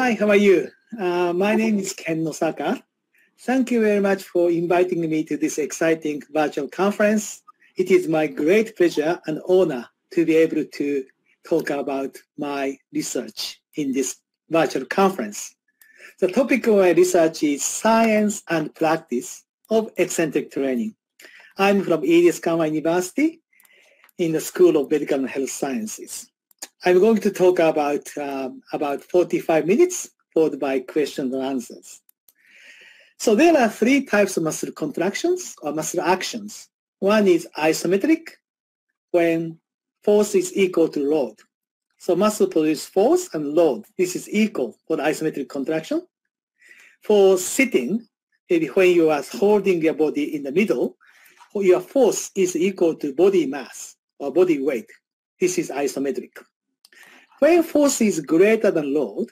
Hi, how are you? My name is Ken Nosaka. Thank you very much for inviting me to this exciting virtual conference. It is my great pleasure and honor to be able to talk about my research in this virtual conference. The topic of my research is science and practice of eccentric training. I'm from Edith Kanwa University in the School of Medical and Health Sciences. I'm going to talk about 45 minutes, followed by questions and answers. So there are three types of muscle contractions or muscle actions. One is isometric, when force is equal to load. So muscle produces force and load. This is equal for the isometric contraction. For sitting, maybe when you are holding your body in the middle, your force is equal to body mass or body weight. This is isometric. When force is greater than load,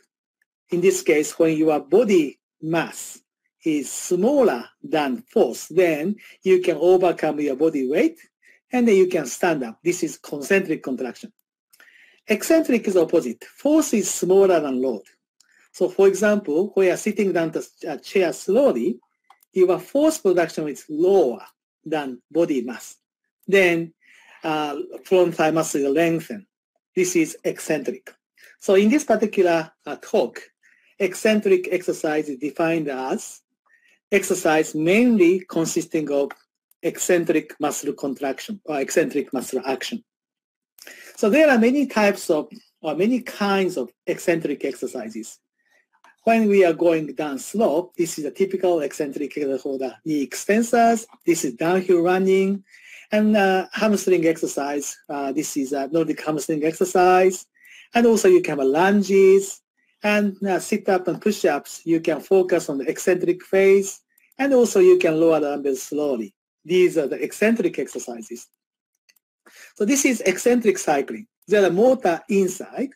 in this case, when your body mass is smaller than force, then you can overcome your body weight and then you can stand up. This is concentric contraction. Eccentric is opposite. Force is smaller than load. So for example, when you are sitting down to a chair slowly, your force production is lower than body mass. Then front thigh muscle will lengthen. This is eccentric. So in this particular talk, eccentric exercise is defined as exercise mainly consisting of eccentric muscle contraction or eccentric muscle action. So there are many types of or many kinds of eccentric exercises. When we are going down slope, this is a typical eccentric exercise for the knee extensors. This is downhill running. And hamstring exercise, this is a Nordic hamstring exercise. And also you can have lunges and sit-up and push-ups. You can focus on the eccentric phase. And also you can lower the dumbbells slowly. These are the eccentric exercises. So this is eccentric cycling. There are motor inside.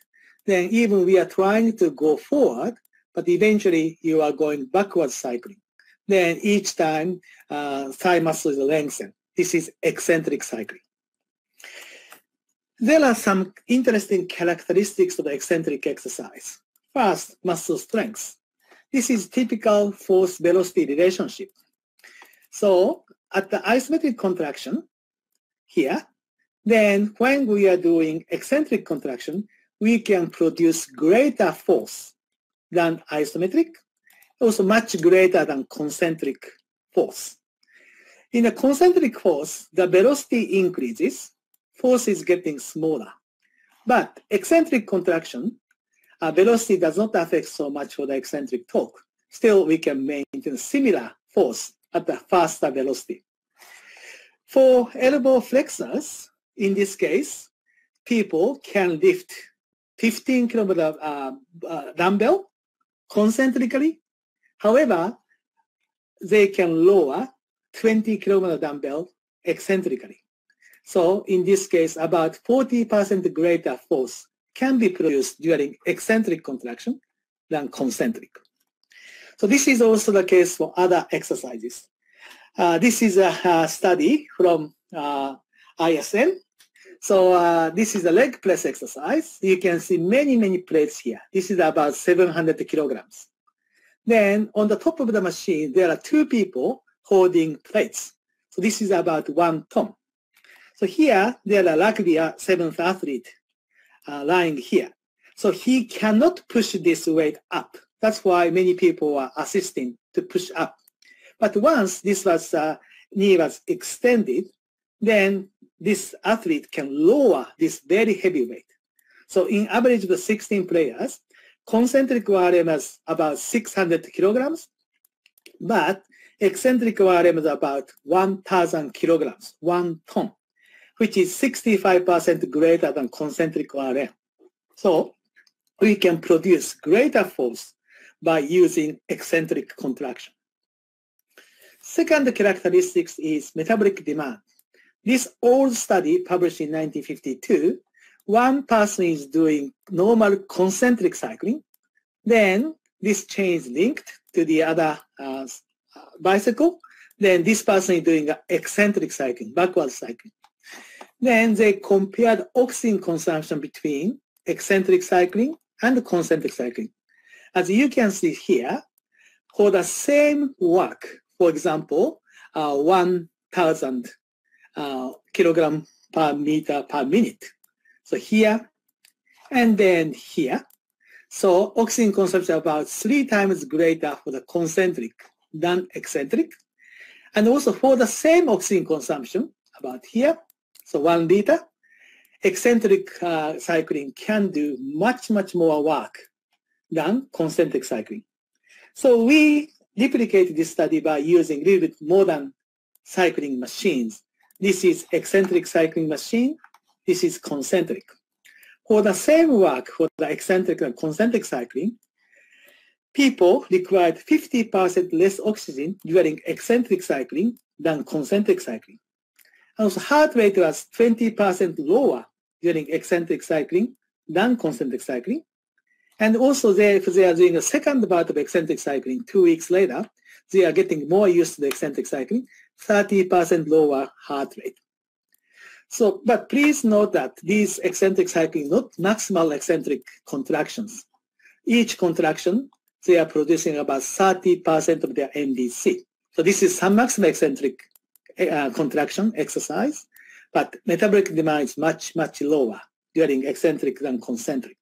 Then even we are trying to go forward, but eventually you are going backwards cycling. Then each time thigh muscles lengthen. This is eccentric cycling. There are some interesting characteristics of the eccentric exercise. First, muscle strength. This is typical force-velocity relationship. So at the isometric contraction here, then when we are doing eccentric contraction, we can produce greater force than isometric, also much greater than concentric force. In a concentric force, the velocity increases, force is getting smaller. But eccentric contraction, velocity does not affect so much for the eccentric torque. Still, we can maintain similar force at a faster velocity. For elbow flexors, in this case, people can lift 15 kg dumbbell concentrically. However, they can lower 20 kg dumbbell eccentrically. So in this case, about 40% greater force can be produced during eccentric contraction than concentric. So this is also the case for other exercises. This is a study from ISM. So this is a leg press exercise. You can see many plates here. This is about 700 kilograms. Then on the top of the machine, there are two people holding plates. So this is about 1 ton. So here, there are rugby 7th athlete lying here. So he cannot push this weight up. That's why many people are assisting to push up. But once this knee was extended, then this athlete can lower this very heavy weight. So in average of the 16 players, concentric ORM is about 600 kilograms, but eccentric ORM is about 1,000 kilograms, 1 ton, which is 65% greater than concentric ORM. So we can produce greater force by using eccentric contraction. Second characteristic is metabolic demand. This old study published in 1952, one person is doing normal concentric cycling, then this chain is linked to the other bicycle, then this person is doing eccentric cycling, backward cycling. Then they compared oxygen consumption between eccentric cycling and concentric cycling. As you can see here, for the same work, for example, 1,000 kilogram per meter per minute. So here and then here. So oxygen consumption about 3 times greater for the concentric than eccentric. And also for the same oxygen consumption about here, so 1 liter, eccentric cycling can do much more work than concentric cycling. So we replicate this study by using a little bit modern cycling machines. This is eccentric cycling machine. This is concentric. For the same work for the eccentric and concentric cycling, people required 50% less oxygen during eccentric cycling than concentric cycling. And also heart rate was 20% lower during eccentric cycling than concentric cycling. And also if they are doing a second bout of eccentric cycling 2 weeks later, they are getting more used to the eccentric cycling, 30% lower heart rate. So, but please note that these eccentric cycling, not maximal eccentric contractions. Each contraction, they are producing about 30% of their MDC. So this is some maximal eccentric contraction exercise, but metabolic demand is much lower during eccentric than concentric.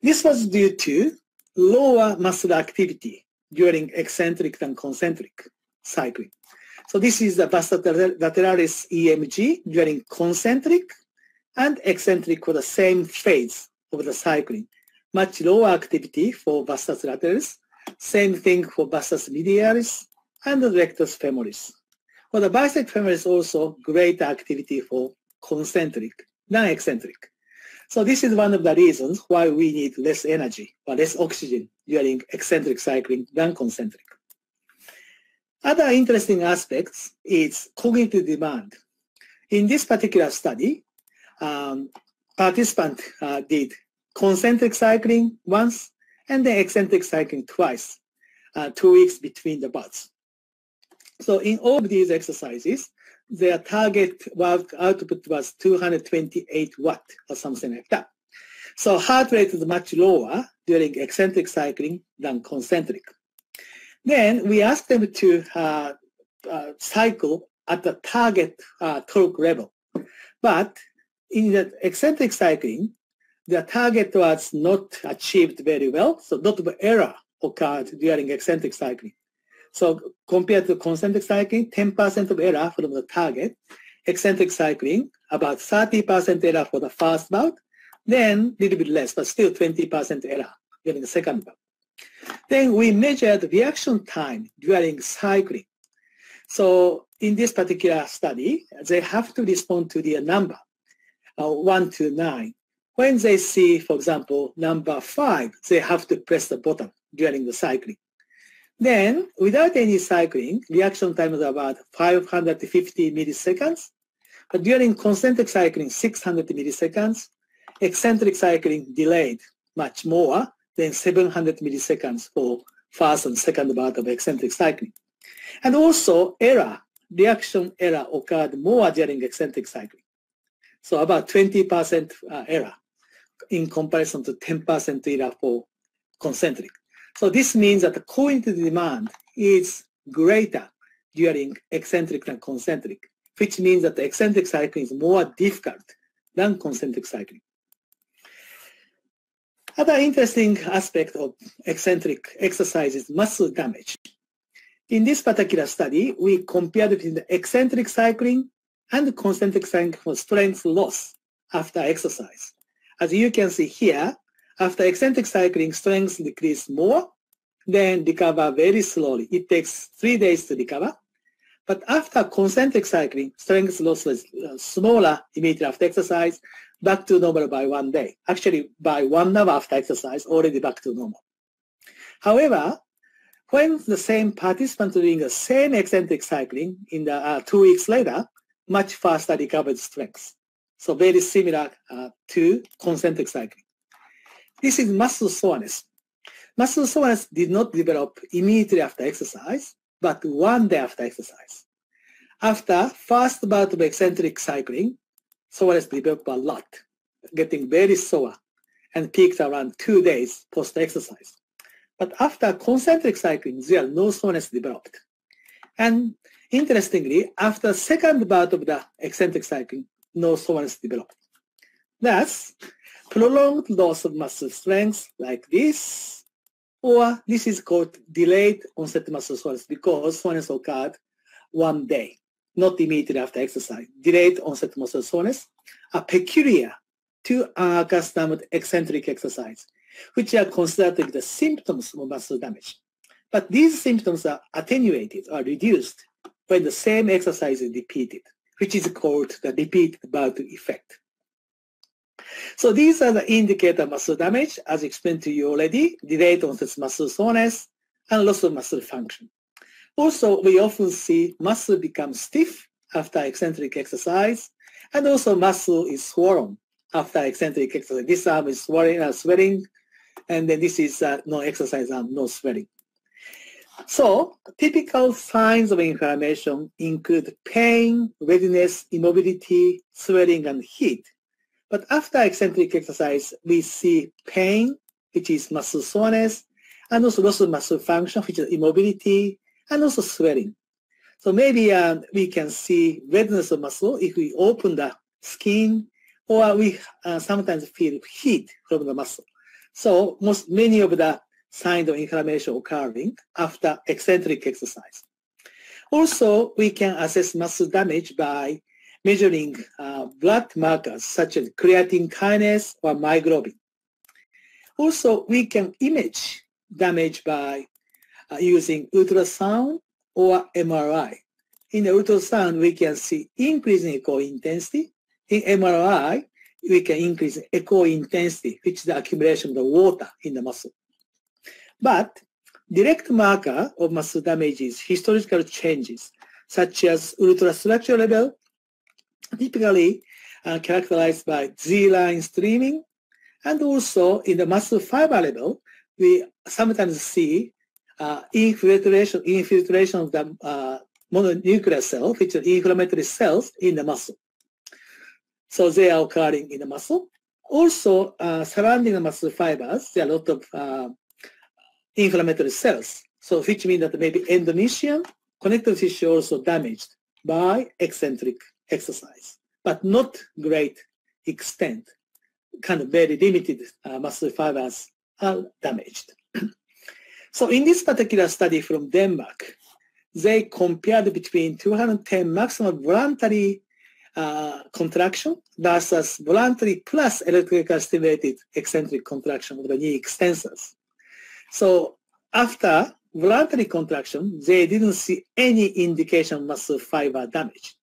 This was due to lower muscle activity during eccentric than concentric cycling. So this is the vasa lateralis EMG during concentric and eccentric for the same phase of the cycling. Much lower activity for vastus lateralis, same thing for vastus medialis and the rectus femoris. For the biceps femoris also greater activity for concentric than eccentric. So this is one of the reasons why we need less energy or less oxygen during eccentric cycling than concentric. Other interesting aspects is cognitive demand. In this particular study, participants did concentric cycling once and then eccentric cycling twice, 2 weeks between the bouts. So in all of these exercises, their target work output was 228 watt or something like that. So heart rate is much lower during eccentric cycling than concentric. Then we asked them to cycle at the target torque level. But in the eccentric cycling, the target was not achieved very well, so lot of error occurred during eccentric cycling. So compared to concentric cycling, 10% of error from the target. Eccentric cycling, about 30% error for the first bout, then a little bit less, but still 20% error during the second bout. Then we measured reaction time during cycling. So in this particular study, they have to respond to the number 1 to 9. When they see, for example, number 5, they have to press the button during the cycling. Then, without any cycling, reaction time is about 550 milliseconds. But during concentric cycling, 600 milliseconds. Eccentric cycling delayed much more than 700 milliseconds for first and second bout of eccentric cycling. And also, reaction error occurred more during eccentric cycling. So about 20% error in comparison to 10% error for concentric. So this means that the cognitive demand is greater during eccentric than concentric, which means that the eccentric cycling is more difficult than concentric cycling. Other interesting aspect of eccentric exercise is muscle damage. In this particular study, we compared between the eccentric cycling and concentric cycling for strength loss after exercise. As you can see here, after eccentric cycling, strength decreased more, then recover very slowly. It takes 3 days to recover. But after concentric cycling, strength loss was smaller immediately after exercise, back to normal by 1 day. Actually, by 1 hour after exercise, already back to normal. However, when the same participants doing the same eccentric cycling in the 2 weeks later, much faster recovered strength. So very similar to concentric cycling. This is muscle soreness. Muscle soreness did not develop immediately after exercise, but 1 day after exercise. After first bout of eccentric cycling, soreness developed a lot, getting very sore. and peaked around 2 days post-exercise. But after concentric cycling, there are no soreness developed. And interestingly, after second bout of the eccentric cycling, no soreness developed. Thus, prolonged loss of muscle strength like this, or this is called delayed onset muscle soreness because soreness occurred 1 day, not immediately after exercise. Delayed onset muscle soreness are peculiar to unaccustomed eccentric exercise, which are considered to be the symptoms of muscle damage. But these symptoms are attenuated or reduced when the same exercise is repeated, which is called the repeat bout effect. So these are the indicator of muscle damage, as explained to you already, delayed onset muscle soreness and loss of muscle function. Also, we often see muscle become stiff after eccentric exercise, and also muscle is swollen after eccentric exercise. This arm is swelling, and then this is no exercise arm, no swelling. So typical signs of inflammation include pain, redness, immobility, swelling, and heat. But after eccentric exercise, we see pain, which is muscle soreness, and also loss of muscle function, which is immobility, and also swelling. So maybe we can see redness of muscle if we open the skin, or we sometimes feel heat from the muscle. So many of the signs of inflammation occurring after eccentric exercise. Also, we can assess muscle damage by measuring blood markers such as creatine kinase or myoglobin. Also, we can image damage by using ultrasound or MRI. In the ultrasound, we can see increase in echo intensity. In MRI, we can increase echo intensity, which is the accumulation of the water in the muscle. But direct marker of muscle damage is histological changes, such as ultrastructure level, typically characterized by Z-line streaming, and also in the muscle fiber level, we sometimes see infiltration of the mononuclear cell, which are inflammatory cells in the muscle. So they are occurring in the muscle. Also, surrounding the muscle fibers, there are a lot of inflammatory cells, so which means that maybe endometrium, connective tissue also damaged by eccentric exercise, but not great extent. Kind of very limited muscle fibers are damaged. So in this particular study from Denmark, they compared between 210 maximum voluntary contraction versus voluntary plus electrically stimulated eccentric contraction of the knee extensors. So after voluntary contraction, they didn't see any indication of muscle fiber damage.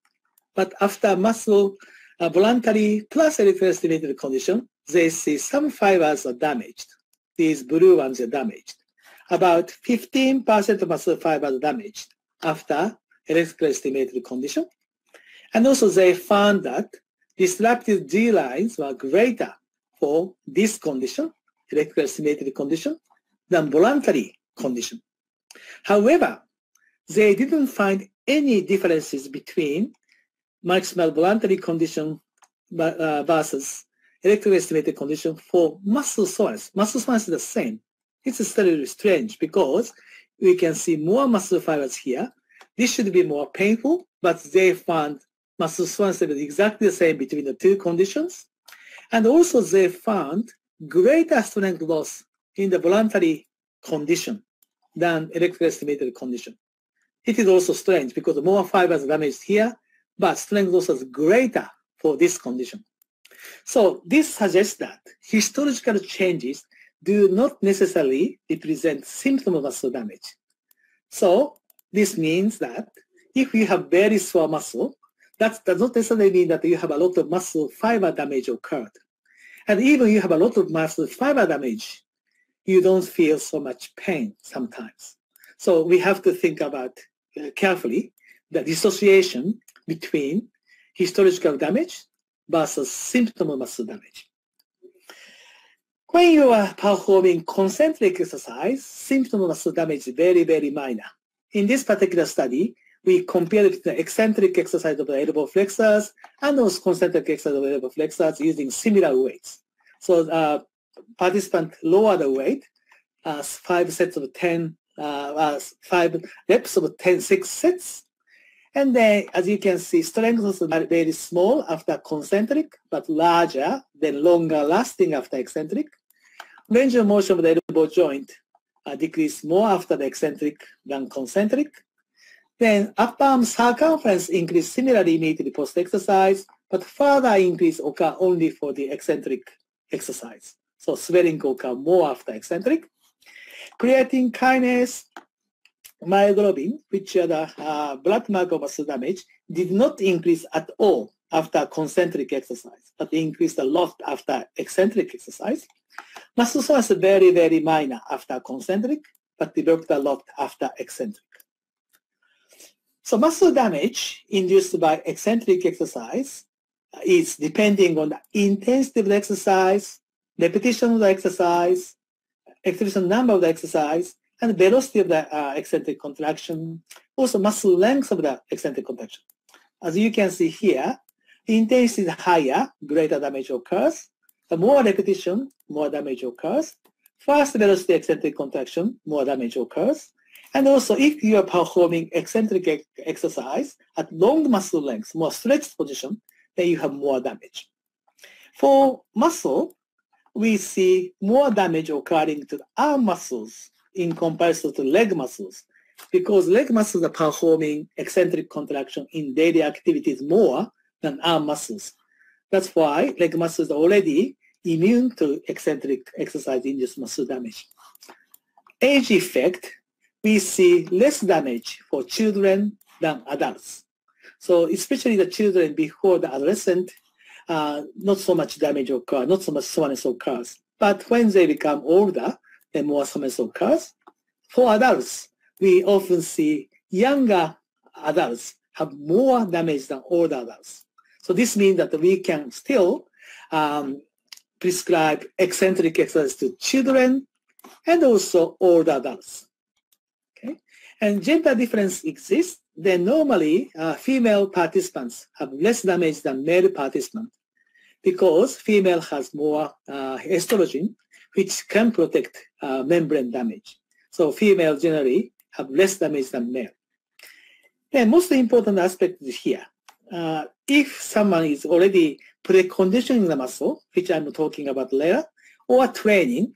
But after muscle voluntary plus electrically stimulated condition, they see some fibers are damaged. These blue ones are damaged. About 15% of muscle fibers damaged after electrically stimulated condition. And also they found that disrupted G lines were greater for this condition, electrically stimulated condition, than voluntary condition. However, they didn't find any differences between maximal voluntary condition versus electrically stimulated condition for muscle soreness. Muscle soreness is the same. It's still strange because we can see more muscle fibers here. This should be more painful, but they found muscle soreness is exactly the same between the two conditions. And also they found greater strength loss in the voluntary condition than electrically stimulated condition. It is also strange because more fibers are damaged here, but strength loss is greater for this condition. So this suggests that histological changes do not necessarily represent symptom of muscle damage. So this means that if you have very sore muscle, that does not necessarily mean that you have a lot of muscle fiber damage occurred. And even you have a lot of muscle fiber damage, you don't feel so much pain sometimes. So we have to think about carefully the dissociation between histological damage versus symptom of muscle damage. When you are performing concentric exercise, symptom of muscle damage is very, very minor. In this particular study, we compared the eccentric exercise of the elbow flexors and those concentric exercise of the elbow flexors using similar weights. So participant lower the weight, 5 sets of 10, 5 reps of 6 sets. And then, as you can see, strength was very small after concentric, but larger, then longer lasting after eccentric. Range of motion of the elbow joint decreased more after the eccentric than concentric. Then upper arm circumference increased similarly immediately post-exercise, but further increase occur only for the eccentric exercise. So swelling occur more after eccentric. Creatine kinase, myoglobin, which are the blood marker muscle damage, did not increase at all after concentric exercise, but increased a lot after eccentric exercise. Muscle soreness is very, very minor after concentric, but developed a lot after eccentric. So muscle damage induced by eccentric exercise is depending on the intensity of the exercise, repetition of the exercise, exertion number of the exercise, and velocity of the eccentric contraction, also muscle length of the eccentric contraction. As you can see here, the intensity is higher, greater damage occurs. The more repetition, more damage occurs. First velocity eccentric contraction, more damage occurs. And also, if you are performing eccentric exercise at long muscle length, more stretched position, then you have more damage. For muscle, we see more damage occurring to the arm muscles in comparison to leg muscles, because leg muscles are performing eccentric contraction in daily activities more than arm muscles. That's why leg muscles are already immune to eccentric exercise-induced muscle damage. Age effect, we see less damage for children than adults. So especially the children before the adolescent, not so much damage occurs, not so much soreness occurs. But when they become older, then more soreness occurs. For adults, we often see younger adults have more damage than older adults. So this means that we can still prescribe eccentric exercise to children and also older adults. Okay? And gender difference exists. Then normally female participants have less damage than male participants because female has more estrogen, which can protect membrane damage. So female generally have less damage than male. The most important aspect is here. If someone is already preconditioning the muscle, which I'm talking about later, or training,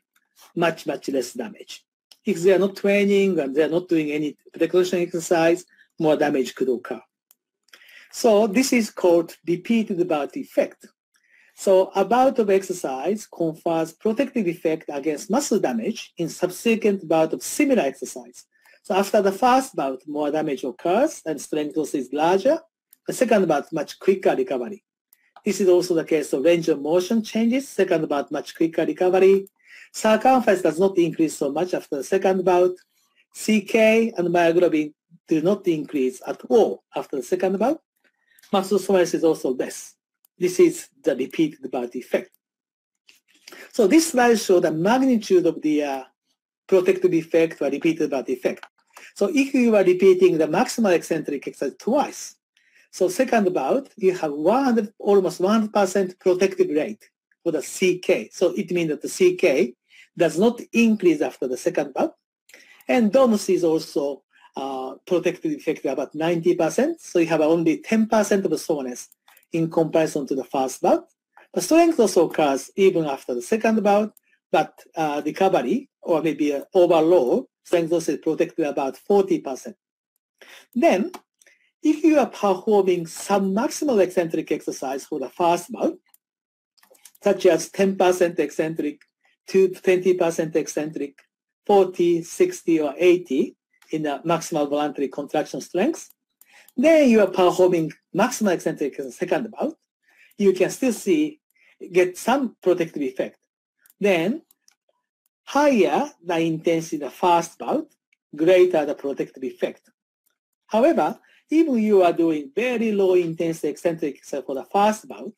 much less damage. If they are not training and they are not doing any preconditioning exercise, more damage could occur. So this is called repeated bout effect. So a bout of exercise confers protective effect against muscle damage in subsequent bout of similar exercise. So after the first bout, more damage occurs and strength loss is larger. The second bout, much quicker recovery. This is also the case of range of motion changes. Second bout, much quicker recovery. Circumference does not increase so much after the second bout. CK and myoglobin do not increase at all after the second bout. Muscle soreness is also less. This is the repeated bout effect. So this slide shows the magnitude of the protective effect or repeated bout effect. So if you are repeating the maximal eccentric exercise twice, so second bout, you have almost 100% protective rate for the CK. So it means that the CK does not increase after the second bout. And DOMS is also protective effect about 90%. So you have only 10% of the soreness in comparison to the first bout. The strength also occurs even after the second bout, but recovery or maybe overall strength loss is protected about 40%. Then, if you are performing some maximal eccentric exercise for the first bout, such as 10% eccentric, 20% eccentric, 40, 60, or 80 in the maximal voluntary contraction strength, then you are performing maximal eccentric in the second bout, you can still get some protective effect. Then, higher the intensity the first bout, greater the protective effect. However, even you are doing very low intensity eccentric exercise for the first bout,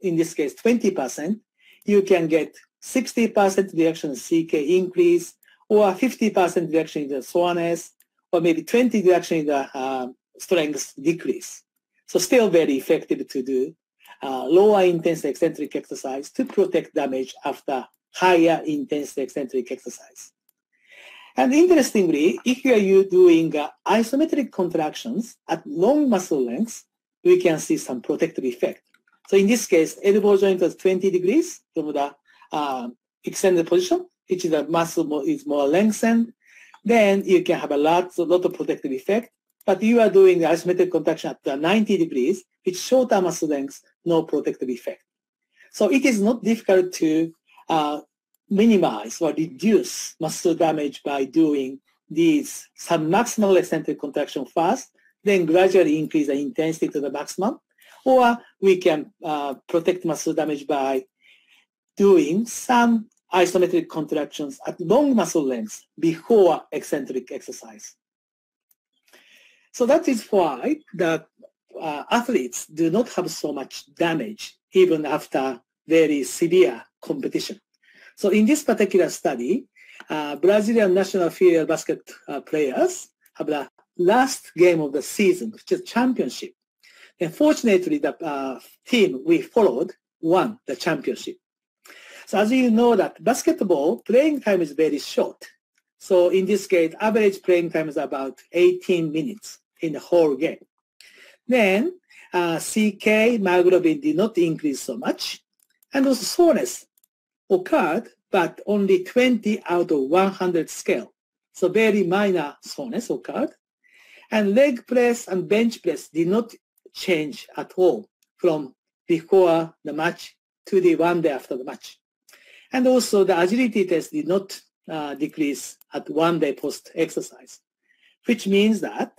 in this case 20%, you can get 60% reduction in CK increase, or 50% reduction in the soreness, or maybe 20% reduction in the strength decrease. So still very effective to do lower intensity eccentric exercise to protect damage after higher intensity eccentric exercise. And interestingly, if you are doing isometric contractions at long muscle lengths, we can see some protective effect. So in this case, elbow joint was 20 degrees from the extended position, which is the muscle is more lengthened. Then you can have a lot of protective effect. But you are doing the isometric contraction at 90 degrees, which shorter muscle lengths, no protective effect. So it is not difficult to minimize or reduce muscle damage by doing these submaximal eccentric contraction first, then gradually increase the intensity to the maximum. Or we can protect muscle damage by doing some isometric contractions at long muscle lengths before eccentric exercise. So that is why the athletes do not have so much damage even after very severe competition. So in this particular study, Brazilian national field basket players have the last game of the season, which is championship. And fortunately, the team we followed won the championship. So as you know that basketball playing time is very short. So in this case, average playing time is about 18 minutes in the whole game. Then CK, myoglobin did not increase so much. And also soreness occurred, but only 20 out of 100 scale. So very minor soreness occurred. And leg press and bench press did not change at all from before the match to the one day after the match. And also the agility test did not decrease at one day post-exercise, which means that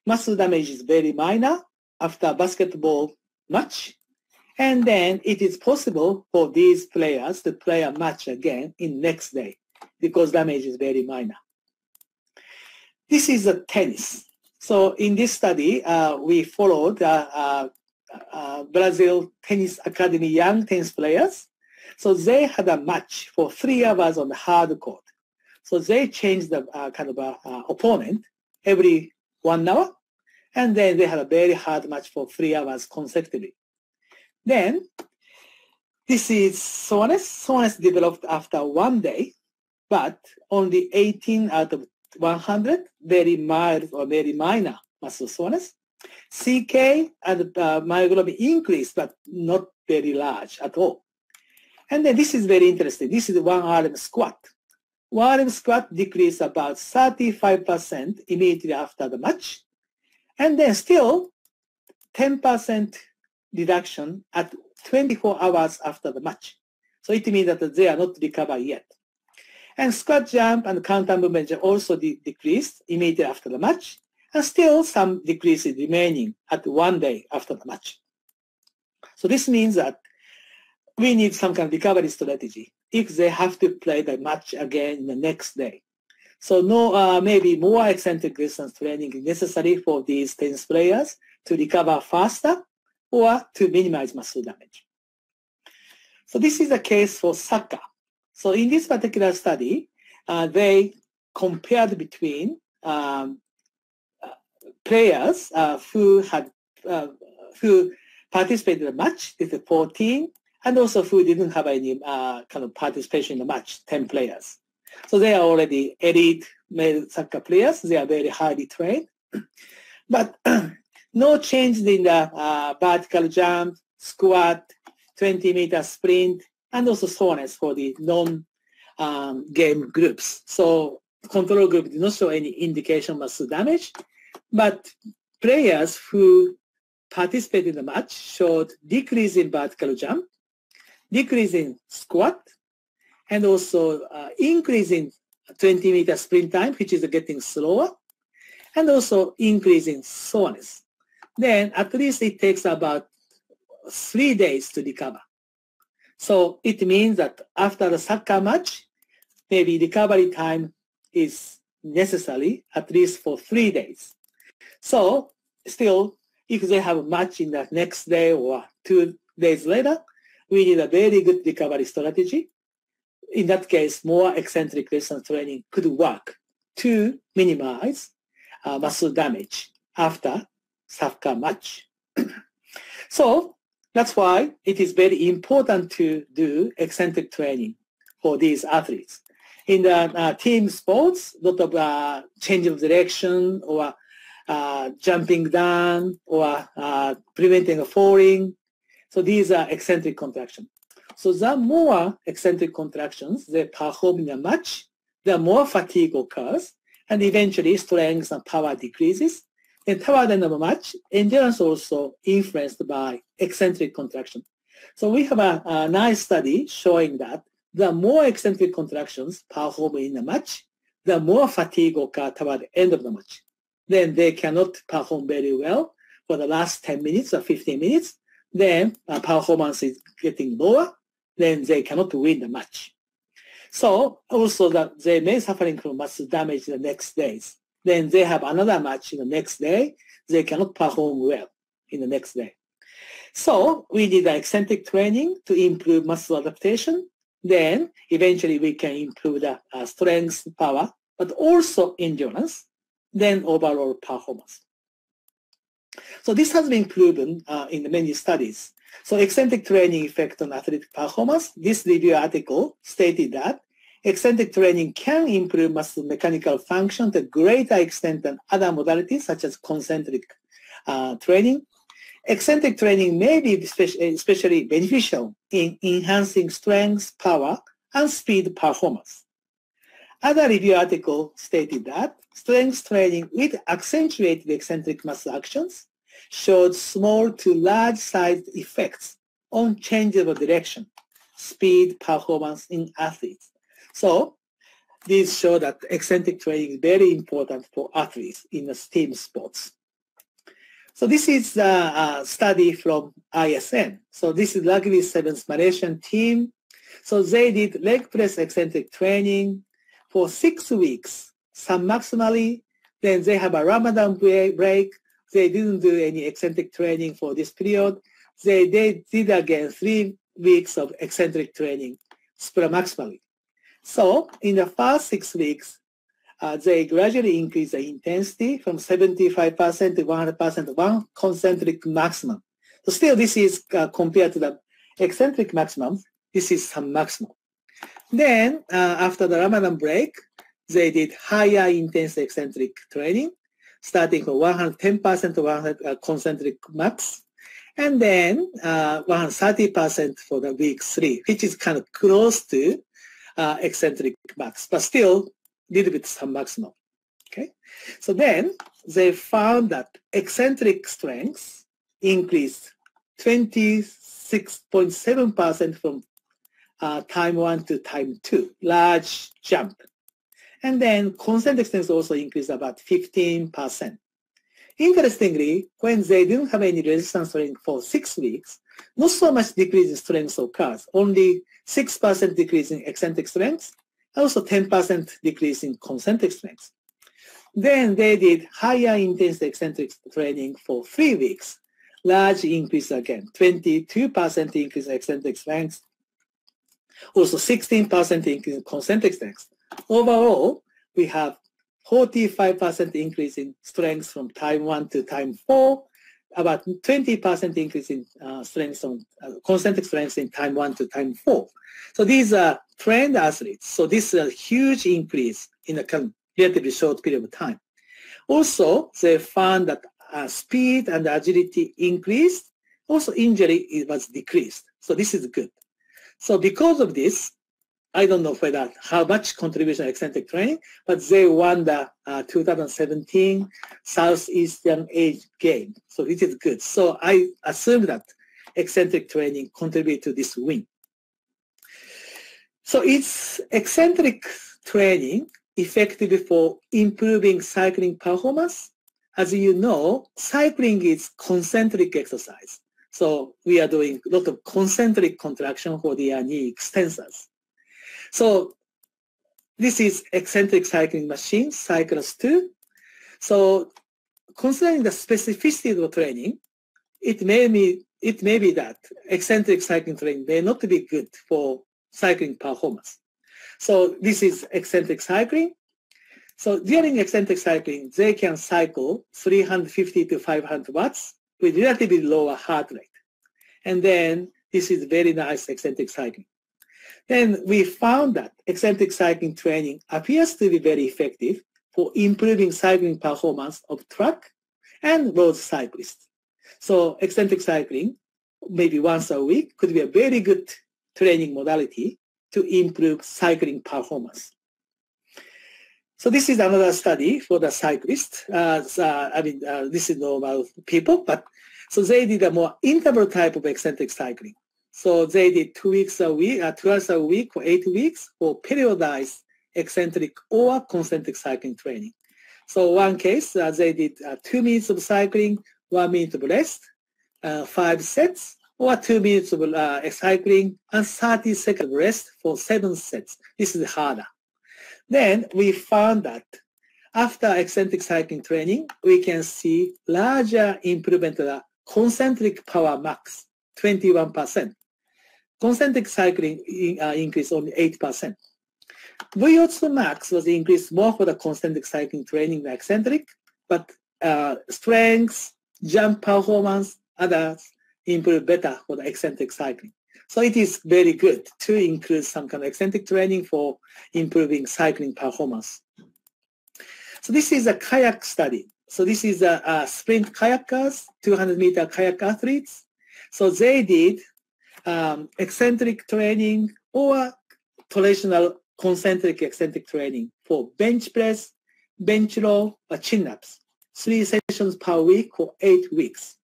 muscle damage is very minor after a basketball match. And then it is possible for these players to play a match again in next day because damage is very minor. This is a tennis. So in this study, we followed Brazil Tennis Academy young tennis players. So they had a match for 3 hours on the hard court. So they changed the opponent every 1 hour. And then they had a very hard match for 3 hours consecutively. Then, this is soreness. Soreness developed after 1 day, but only 18 out of 100, very mild or very minor muscle soreness. CK and myoglobin increased, but not very large at all. And then this is very interesting. This is 1RM squat. 1RM squat decreased about 35% immediately after the match. And then still 10% reduction at 24 hours after the match. So it means that they are not recovered yet. And squat jump and counter movement also decreased immediately after the match. And still some decrease is remaining at 1 day after the match. So this means that we need some kind of recovery strategy if they have to play the match again the next day. So no, maybe more eccentric resistance training is necessary for these tennis players to recover faster or to minimize muscle damage. So this is the case for soccer. So in this particular study, they compared between players who participated in the match, this is 14, and also who didn't have any kind of participation in the match, 10 players. So they are already elite male soccer players. They are very highly trained. But no change in the vertical jump, squat, 20-meter sprint, and also soreness for the non-game groups. So control group did not show any indication of muscle damage, but players who participated in the match showed decrease in vertical jump, decrease in squat, and also increase in 20-meter sprint time, which is getting slower, and also increase in soreness. Then at least it takes about 3 days to recover. So it means that after the soccer match, maybe recovery time is necessary at least for 3 days. So still, if they have a match in the next day or 2 days later, we need a very good recovery strategy. In that case, more eccentric resistance training could work to minimize muscle damage after soccer match. So that's why it is very important to do eccentric training for these athletes. In the team sports, a lot of change of direction or jumping down or preventing a falling. So these are eccentric contractions. So the more eccentric contractions they perform in a match, the more fatigue occurs, and eventually strength and power decreases. And toward the end of a match, endurance also influenced by eccentric contraction. So we have a nice study showing that the more eccentric contractions perform in a match, the more fatigue occurs toward the end of the match. Then they cannot perform very well for the last 10 minutes or 15 minutes. Then performance is getting lower. Then they cannot win the match. So also that they may suffering from muscle damage the next days. Then they have another match in the next day. They cannot perform well in the next day. So we did eccentric training to improve muscle adaptation. Then eventually we can improve the strength, power, but also endurance, then overall performance. So this has been proven in many studies. So eccentric training effect on athletic performance. This review article stated that eccentric training can improve muscle mechanical function to a greater extent than other modalities such as concentric training. Eccentric training may be especially beneficial in enhancing strength, power, and speed performance. Other review article stated that strength training with accentuated eccentric muscle actions showed small to large-sized effects on changeable direction, speed, performance in athletes. So these show that eccentric training is very important for athletes in the team sports. So this is a study from ISN. So this is Rugby Sevens Malaysian team. So they did leg press eccentric training for 6 weeks, some maximally. Then they have a Ramadan break. They didn't do any eccentric training for this period. They did again 3 weeks of eccentric training, maximally. So in the first 6 weeks, they gradually increase the intensity from 75% to 100%, one concentric maximum. So still this is compared to the eccentric maximum, this is some maximum. Then after the Ramadan break, they did higher intensity eccentric training, starting from 110% to 100 concentric max, and then 130% for the week 3, which is kind of close to eccentric max, but still a little bit some maximum. Okay, so then they found that eccentric strength increased 26.7% from time 1 to time 2, large jump. And then concentric strength also increased about 15%. Interestingly, when they didn't have any resistance training for 6 weeks, not so much decrease in strength occurs, only 6% decrease in eccentric strength, also 10% decrease in concentric strength. Then they did higher intensity eccentric training for 3 weeks, large increase again, 22% increase in eccentric strength, also 16% increase in concentric strength. Overall, we have 45% increase in strength from time 1 to time 4, about 20% increase in strength on concentric strength in time 1 to time 4. So these are trained athletes. So this is a huge increase in a relatively short period of time. Also, they found that speed and agility increased. Also, injury was decreased. So this is good. So because of this, I don't know whether how much contribution eccentric training, but they won the 2017 Southeastern Age Game. So it is good. So I assume that eccentric training contribute to this win. So it's eccentric training effective for improving cycling performance. As you know, cycling is concentric exercise. So we are doing a lot of concentric contraction for the knee extensors. So this is eccentric cycling machine, Cyclus 2. So considering the specificity of training, it may be that eccentric cycling training may not be good for cycling performance. So this is eccentric cycling. So during eccentric cycling, they can cycle 350 to 500 watts with relatively lower heart rate. And then this is very nice eccentric cycling. Then we found that eccentric cycling training appears to be very effective for improving cycling performance of track and road cyclists. So eccentric cycling, maybe once a week, could be a very good training modality to improve cycling performance. So this is another study for the cyclists. This is normal people, but so they did a more interval type of eccentric cycling. So they did 2 weeks a week, twice a week for 8 weeks for periodized eccentric or concentric cycling training. So one case, they did 2 minutes of cycling, 1 minute of rest, 5 sets, or 2 minutes of cycling and 30 seconds rest for 7 sets. This is harder. Then we found that after eccentric cycling training, we can see larger improvement of the concentric power max, 21%. Concentric cycling increased only 8%. VO2 max was increased more for the concentric cycling training than eccentric, but strength, jump performance, others improve better for the eccentric cycling. So it is very good to include some kind of eccentric training for improving cycling performance. So this is a kayak study. So this is a sprint kayakers, 200-meter kayak athletes. So they did eccentric training or traditional concentric eccentric training for bench press, bench row, or chin-ups, 3 sessions per week for 8 weeks.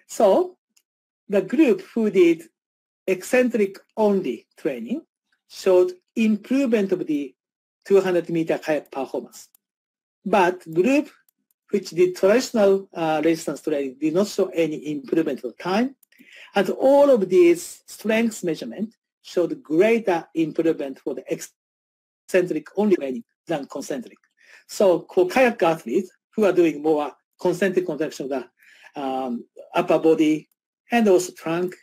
So the group who did eccentric only training showed improvement of the 200-meter kayak performance. But group which did traditional resistance training did not show any improvement of time. And all of these strength measurements showed greater improvement for the eccentric only training than concentric. So for kayak athletes who are doing more concentric contraction of the upper body and also trunk,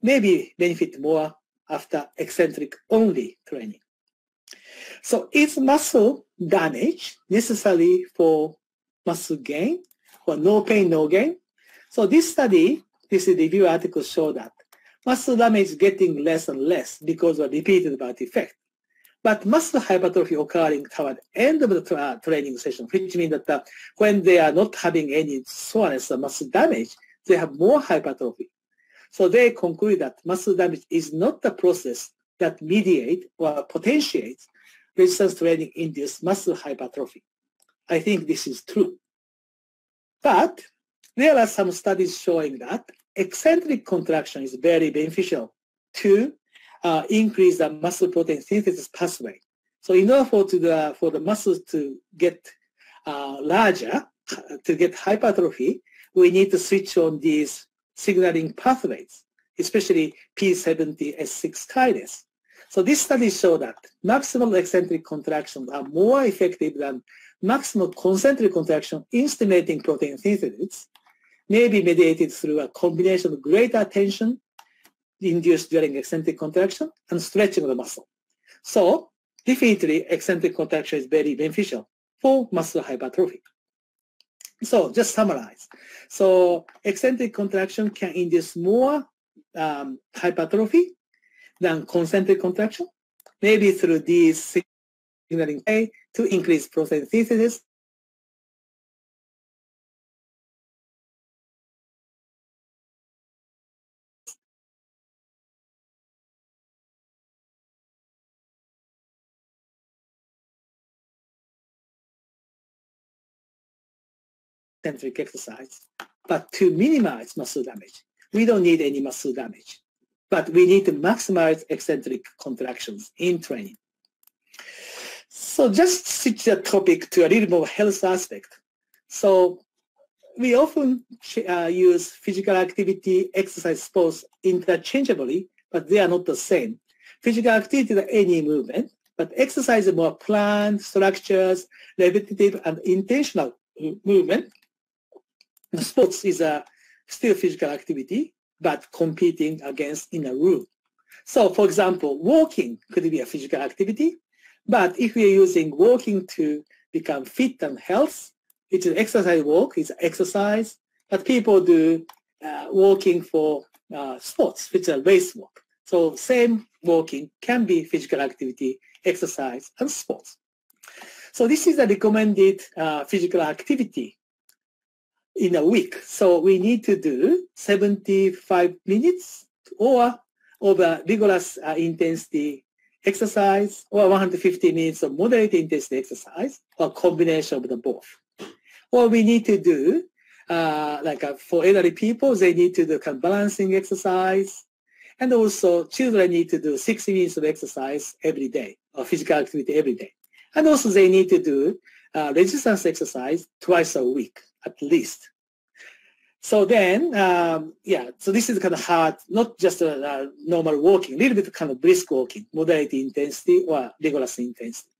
maybe benefit more after eccentric only training. So is muscle damage necessary for muscle gain or no pain, no gain? So this study, this review article show that muscle damage is getting less and less because of repeated bout effect. But muscle hypertrophy occurring toward the end of the training session, which means that when they are not having any soreness or muscle damage, they have more hypertrophy. So they conclude that muscle damage is not the process that mediates or potentiates resistance training induced muscle hypertrophy. I think this is true. But there are some studies showing that eccentric contraction is very beneficial to increase the muscle protein synthesis pathway. So in order for the muscles to get larger, to get hypertrophy, we need to switch on these signaling pathways, especially P70S6 kinase. So this study showed that maximal eccentric contractions are more effective than maximal concentric contraction in stimulating protein synthesis, may be mediated through a combination of greater tension induced during eccentric contraction and stretching of the muscle. So definitely eccentric contraction is very beneficial for muscle hypertrophy. So just summarize. So eccentric contraction can induce more hypertrophy than concentric contraction, maybe through these signaling way to increase protein synthesis. Eccentric exercise, but to minimize muscle damage. We don't need any muscle damage, but we need to maximize eccentric contractions in training. So just switch the topic to a little more health aspect. So we often use physical activity, exercise, sports interchangeably, but they are not the same. Physical activity is any movement, but exercise is more planned, structures, repetitive, and intentional movement. Sports is still physical activity, but competing against in a room. So for example, walking could be a physical activity, but if we are using walking to become fit and health, it's an exercise walk, it's exercise, but people do walking for sports, which is a race walk. So same walking can be physical activity, exercise, and sports. So this is a recommended physical activity in a week. So we need to do 75 minutes or over rigorous intensity exercise, or 150 minutes of moderate intensity exercise, or combination of the both. Or we need to do, for elderly people, they need to do kind of balancing exercise. And also children need to do 60 minutes of exercise every day, or physical activity every day. And also they need to do resistance exercise twice a week, at least. So then, so this is kind of hard, not just normal walking, a little bit kind of brisk walking, moderate intensity or rigorous intensity.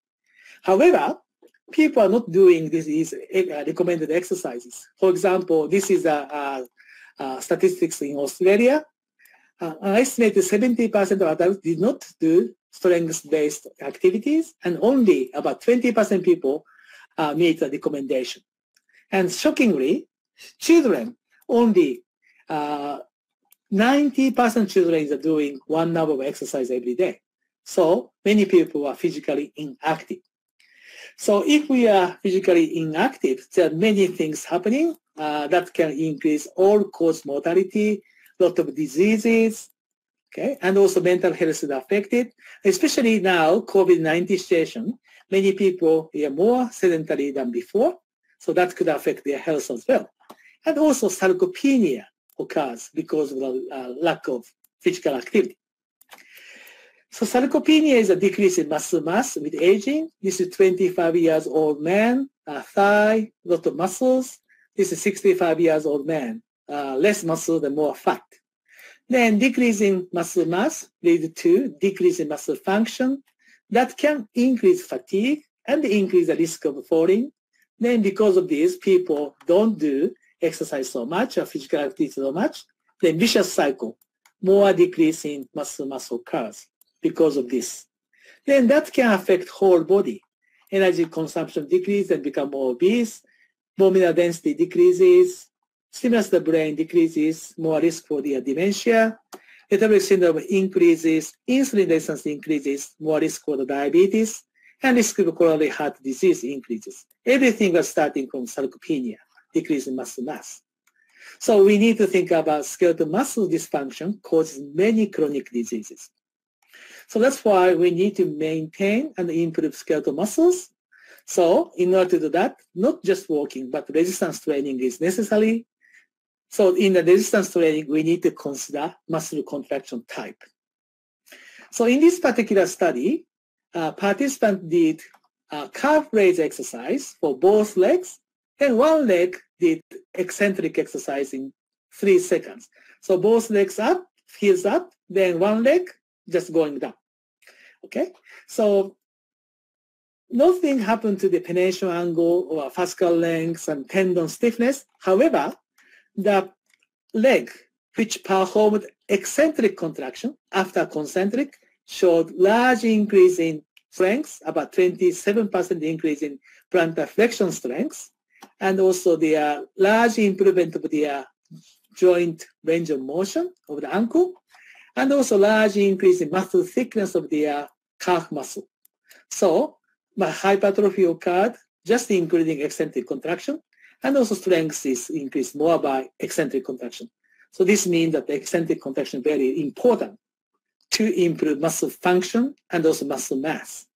However, people are not doing these recommended exercises. For example, this is statistics in Australia. An estimated 70% of adults did not do strength-based activities, and only about 20% people meet the recommendation. And shockingly, children, only 90% children are doing 1 hour of exercise every day. So many people are physically inactive. So if we are physically inactive, there are many things happening that can increase all-cause mortality, lot of diseases, okay, and also mental health is affected. Especially now, COVID-19 situation, many people are more sedentary than before, so that could affect their health as well. And also sarcopenia occurs because of the lack of physical activity. So sarcopenia is a decrease in muscle mass with aging. This is 25 years old man, thigh, lot of muscles. This is 65 years old man, less muscle and more fat. Then decreasing muscle mass leads to decrease in muscle function. That can increase fatigue and increase the risk of falling. Then because of this, people don't do exercise so much or physical activity so much. Then vicious cycle, more decrease in muscle mass occurs because of this. Then that can affect whole body. Energy consumption decreases and become more obese. Bone mineral density decreases. Stimulus to the brain decreases, more risk for the dementia. Metabolic syndrome increases, insulin resistance increases, more risk for the diabetes, and risk of coronary heart disease increases. Everything was starting from sarcopenia, decrease in muscle mass. So we need to think about skeletal muscle dysfunction causes many chronic diseases. So that's why we need to maintain and improve skeletal muscles. So in order to do that, not just walking, but resistance training is necessary. So in the resistance training, we need to consider muscle contraction type. So in this particular study, participants did calf raise exercise for both legs, and one leg did eccentric exercise in 3 seconds. So both legs up, heels up, then one leg just going down. Okay, so nothing happened to the pennation angle or fascial length and tendon stiffness. However, the leg which performed eccentric contraction after concentric showed large increase in strength, about 27% increase in plantar flexion strength, and also the large improvement of the joint range of motion of the ankle, and also large increase in muscle thickness of the calf muscle. So hypertrophy occurred just including eccentric contraction, and also strength is increased more by eccentric contraction. So this means that the eccentric contraction is very important to improve muscle function and also muscle mass.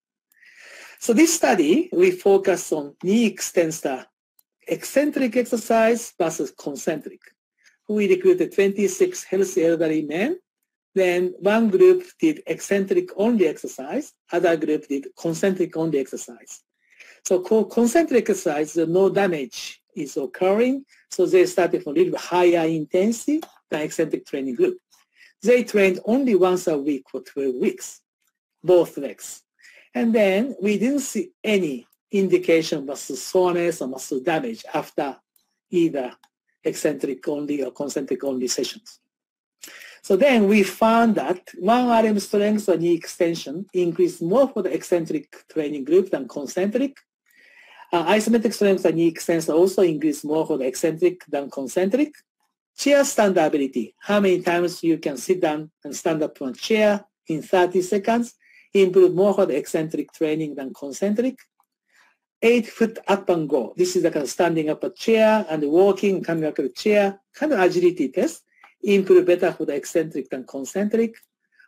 So this study, we focus on knee extensor eccentric exercise versus concentric. We recruited 26 healthy elderly men. Then one group did eccentric only exercise, other group did concentric only exercise. So concentric exercise, no damage is occurring, so they started from a little bit higher intensity than eccentric training group. They trained only once a week for 12 weeks, both legs. And then we didn't see any indication of muscle soreness or muscle damage after either eccentric only or concentric only sessions. So then we found that 1 RM strength or knee extension increased more for the eccentric training group than concentric. Isometric strength and knee extensor also increased more for the eccentric than concentric. chair standability, how many times you can sit down and stand up from a chair in 30 seconds, improve more for the eccentric training than concentric. 8-foot up and go. This is the kind of standing up a chair and walking, coming up to the chair, kind of agility test, improve better for the eccentric than concentric.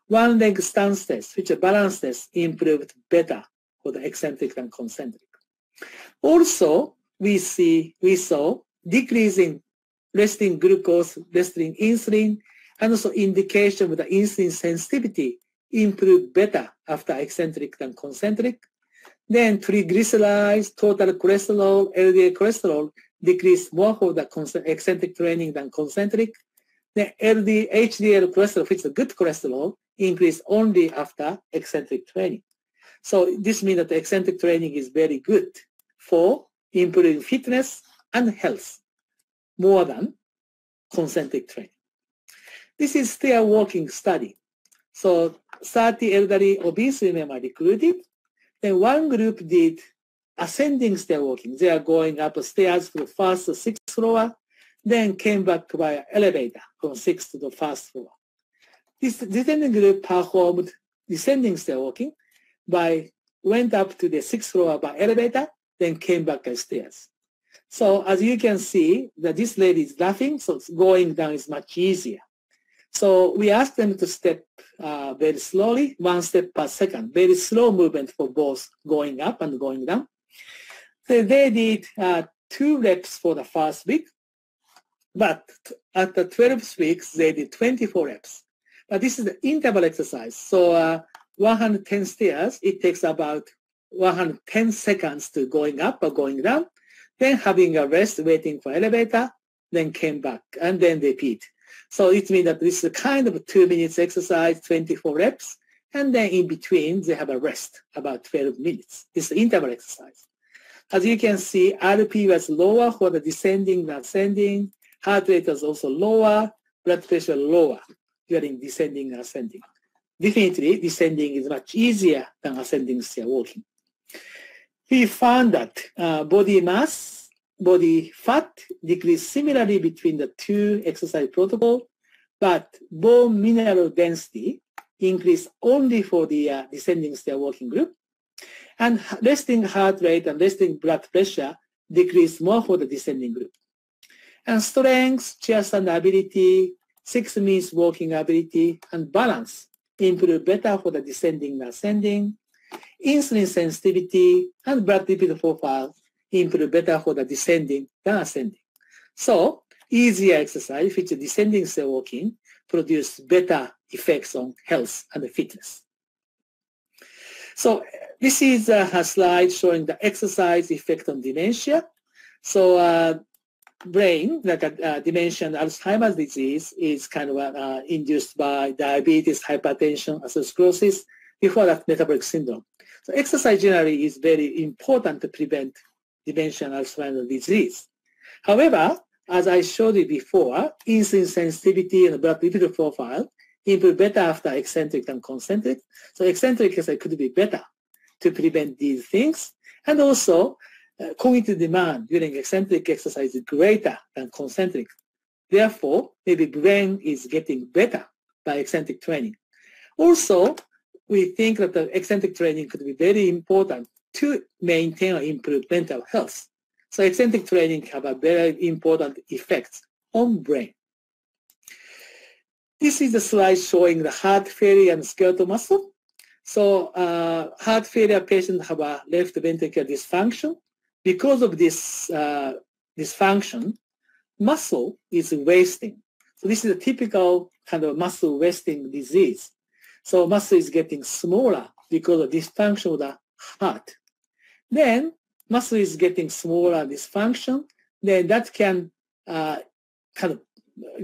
One leg stance test, which is a balance test, improved better for the eccentric than concentric. Also, we saw decrease in resting glucose, resting insulin, and also indication of the insulin sensitivity improved better after eccentric than concentric. Then triglycerides, total cholesterol, LDL cholesterol decreased more for the eccentric training than concentric. The HDL cholesterol, which is a good cholesterol, increased only after eccentric training. So this means that the eccentric training is very good for improving fitness and health more than concentric training. This is stair walking study. So 30 elderly obese women are recruited. Then one group did ascending stair walking. They are going up stairs to the first to sixth floor, then came back by elevator from sixth to the first floor. This descending group performed descending stair walking went up to the sixth floor by elevator, then came back by stairs. So as you can see, that this lady is laughing, so going down is much easier. So we asked them to step very slowly, 1 step per second, very slow movement for both going up and going down. So they did 2 reps for the first week, but at the 12th week, they did 24 reps. But this is the interval exercise. So 110 stairs, it takes about 110 seconds to going up or going down, then having a rest, waiting for elevator, then came back, and then repeat. So it means that this is a kind of a 2 minutes exercise, 24 reps, and then in between they have a rest, about 12 minutes. This is the interval exercise. As you can see, RP was lower for the descending than ascending, heart rate was also lower, blood pressure lower during descending and ascending. Definitely, descending is much easier than ascending stair walking. We found that body mass, body fat decreased similarly between the 2 exercise protocols, but bone mineral density increased only for the descending stair walking group, and resting heart rate and resting blood pressure decreased more for the descending group. And strength, chair stand ability, 6 minutes walking ability, and balance improved better for the descending and ascending. Insulin sensitivity and blood lipid profile improved better for the descending than ascending. So easier exercise, which is descending stair walking, produced better effects on health and fitness. So this is a slide showing the exercise effect on dementia. So brain, like dementia and Alzheimer's disease, is kind of induced by diabetes, hypertension, atherosclerosis, before that metabolic syndrome. So exercise generally is very important to prevent dementia and Alzheimer's disease. However, as I showed you before, insulin sensitivity and blood lipid profile improve better after eccentric than concentric. So eccentric exercise could be better to prevent these things. And also, cognitive demand during eccentric exercise is greater than concentric. Therefore, maybe brain is getting better by eccentric training. Also, we think that the eccentric training could be very important to maintain or improve mental health. So eccentric training have a very important effect on brain. This is a slide showing the heart failure and skeletal muscle. So heart failure patients have a left ventricular dysfunction. Because of this dysfunction, muscle is wasting. So this is a typical kind of muscle wasting disease. So muscle is getting smaller because of dysfunction of the heart. Then muscle is getting smaller dysfunction. Then that can kind of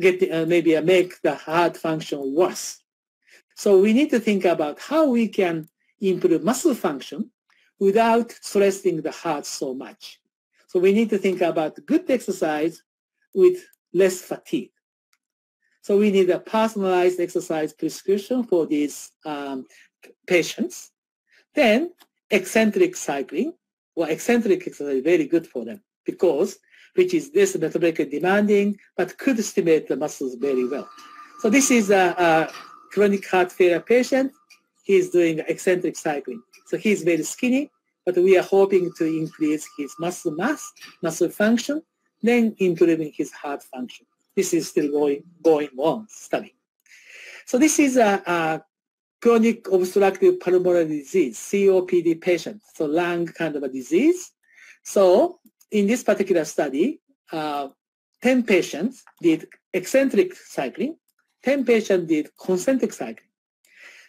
get maybe make the heart function worse. So we need to think about how we can improve muscle function without stressing the heart so much. So we need to think about good exercise with less fatigue. So we need a personalized exercise prescription for these patients. Then eccentric cycling or eccentric exercise is very good for them because which is less metabolically demanding, but could stimulate the muscles very well. So this is a chronic heart failure patient. He's doing eccentric cycling. So he's very skinny, but we are hoping to increase his muscle mass, muscle function, then improving his heart function. This is still going on study. So this is a chronic obstructive pulmonary disease, COPD patient, so lung kind of a disease. So in this particular study, 10 patients did eccentric cycling, 10 patients did concentric cycling.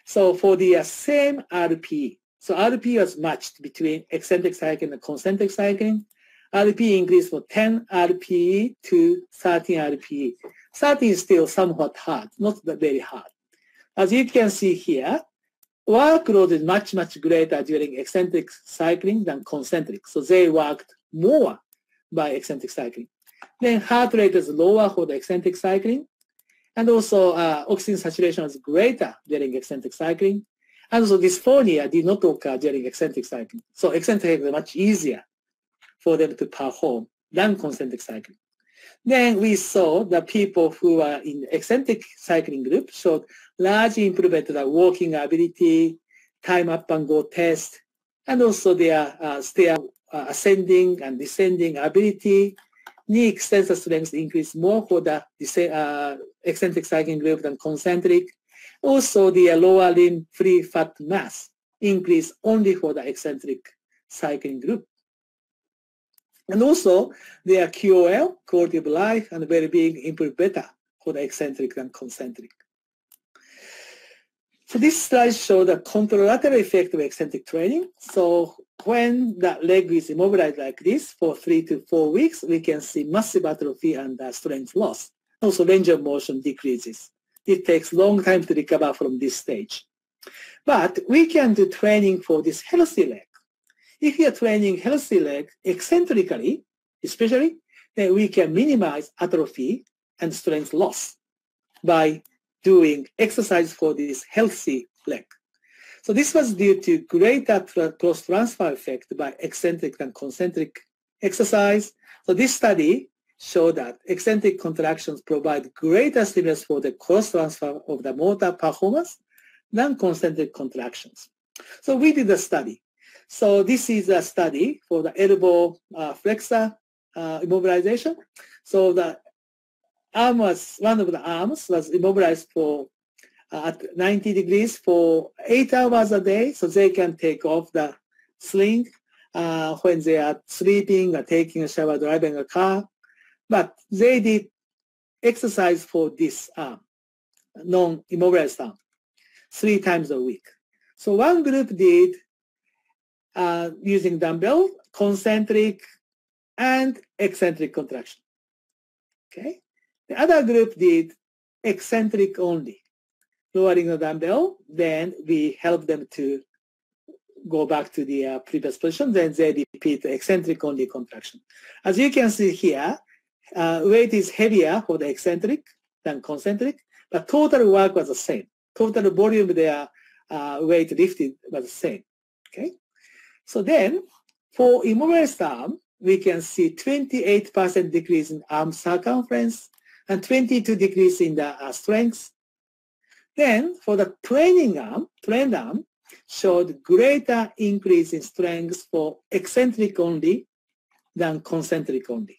So for the same RPE, so RPE was matched between eccentric cycling and concentric cycling. RPE increased from 10 RPE to 13 RPE. 13 is still somewhat hard, not very hard. As you can see here, workload is much, much greater during eccentric cycling than concentric. So they worked more by eccentric cycling. Then heart rate is lower for the eccentric cycling. And also oxygen saturation was greater during eccentric cycling. And also dysphonia did not occur during eccentric cycling. So eccentric is much easier for them to perform than concentric cycling. Then we saw the people who are in eccentric cycling group showed large improvement in the walking ability, time up and go test, and also their stair ascending and descending ability. Knee extensor strength increased more for the eccentric cycling group than concentric. Also, the lower limb free fat mass increased only for the eccentric cycling group. And also, their QOL, quality of life, and well-being improved better for the eccentric than concentric. So this slide shows the contralateral effect of eccentric training. So when the leg is immobilized like this for 3 to 4 weeks, we can see massive atrophy and strength loss. Also, range of motion decreases. It takes a long time to recover from this stage. But we can do training for this healthy leg. If you are training healthy leg eccentrically, especially, then we can minimize atrophy and strength loss by doing exercise for this healthy leg. So this was due to greater cross-transfer effect by eccentric and concentric exercise. So this study showed that eccentric contractions provide greater stimulus for the cross-transfer of the motor performance than concentric contractions. So we did a study. So this is a study for the elbow flexor immobilization. So the arm was, one of the arms was immobilized for at 90 degrees for 8 hours a day, so they can take off the sling when they are sleeping or taking a shower, driving a car. But they did exercise for this arm, non-immobilized arm, 3 times a week. So one group did using dumbbell, concentric, and eccentric contraction. Okay. The other group did eccentric only, lowering the dumbbell. Then we help them to go back to the previous position. Then they repeat the eccentric only contraction. As you can see here, weight is heavier for the eccentric than concentric, but total work was the same. Total volume their weight lifted was the same. Okay. So then, for immobilized arm, we can see 28% decrease in arm circumference and 22% decrease in the strength. Then, for the trained arm showed greater increase in strength for eccentric only than concentric only.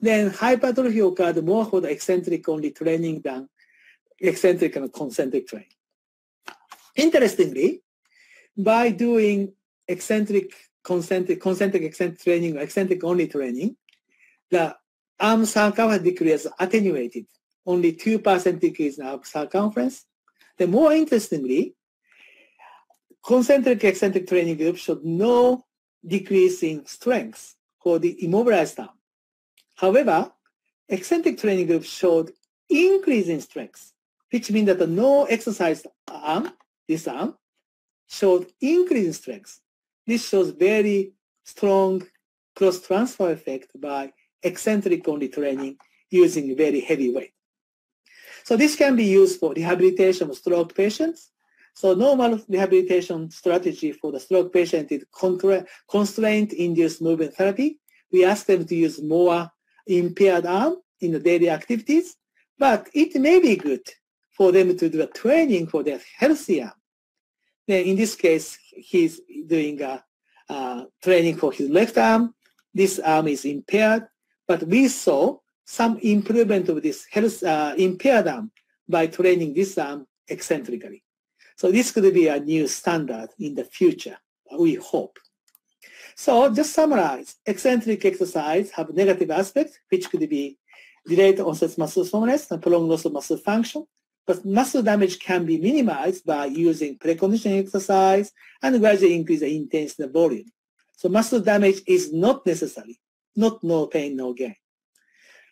Then, hypertrophy occurred more for the eccentric only training than eccentric and concentric training. Interestingly, by doing eccentric, concentric, eccentric training, or eccentric only training, the arm circumference decrease attenuated, only 2% decrease in arm circumference. Then more interestingly, concentric eccentric training group showed no decrease in strength for the immobilized arm. However, eccentric training group showed increase in strength, which means that the no exercised arm, this arm, showed increase in strength. This shows very strong cross-transfer effect by eccentric only training using very heavy weight. So this can be used for rehabilitation of stroke patients. So normal rehabilitation strategy for the stroke patient is constraint-induced movement therapy. We ask them to use more impaired arm in the daily activities, but it may be good for them to do a training for their healthy arm. Then in this case, he's doing a training for his left arm. This arm is impaired, but we saw some improvement of this impaired arm by training this arm eccentrically. So this could be a new standard in the future, we hope. So just summarize, eccentric exercise have negative aspects, which could be delayed onset muscle soreness and prolonged loss of muscle function, but muscle damage can be minimized by using preconditioning exercise and gradually increase the intensity and volume. So muscle damage is not necessary, not no pain, no gain.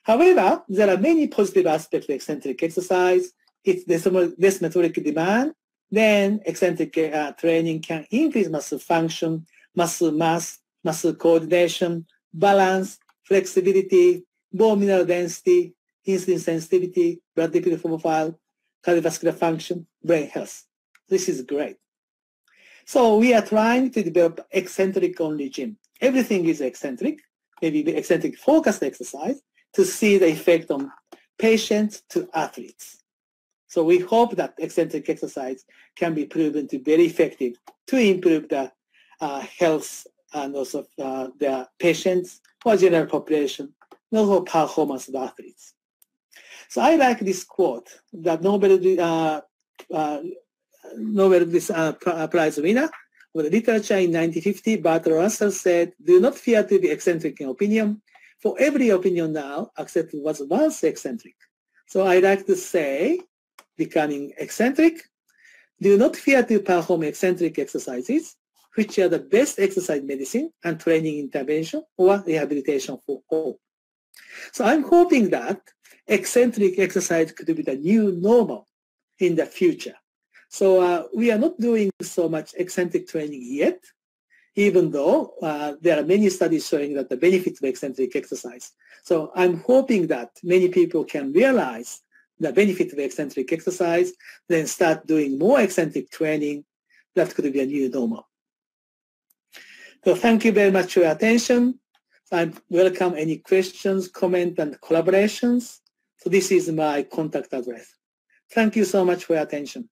However, there are many positive aspects of eccentric exercise. It's less metabolic demand. Then eccentric training can increase muscle function, muscle mass, muscle coordination, balance, flexibility, bone mineral density, insulin sensitivity, blood lipid profile, cardiovascular function, brain health. This is great. So we are trying to develop eccentric-only gym. Everything is eccentric, maybe eccentric focused exercise to see the effect on patients to athletes. So we hope that eccentric exercise can be proven to be very effective to improve the health and also the patients or general population, and also performance of athletes. So I like this quote that Nobel Prize winner of the literature in 1950, Bertrand Russell said, "Do not fear to be eccentric in opinion, for every opinion now accepted was once eccentric." So I like to say, becoming eccentric, do not fear to perform eccentric exercises, which are the best exercise medicine and training intervention or rehabilitation for all. So I'm hoping that eccentric exercise could be the new normal in the future. So we are not doing so much eccentric training yet, even though there are many studies showing that the benefits of eccentric exercise. So I'm hoping that many people can realize the benefit of eccentric exercise, then start doing more eccentric training. That could be a new normal. So thank you very much for your attention. I welcome any questions, comments, and collaborations. So this is my contact address. Thank you so much for your attention.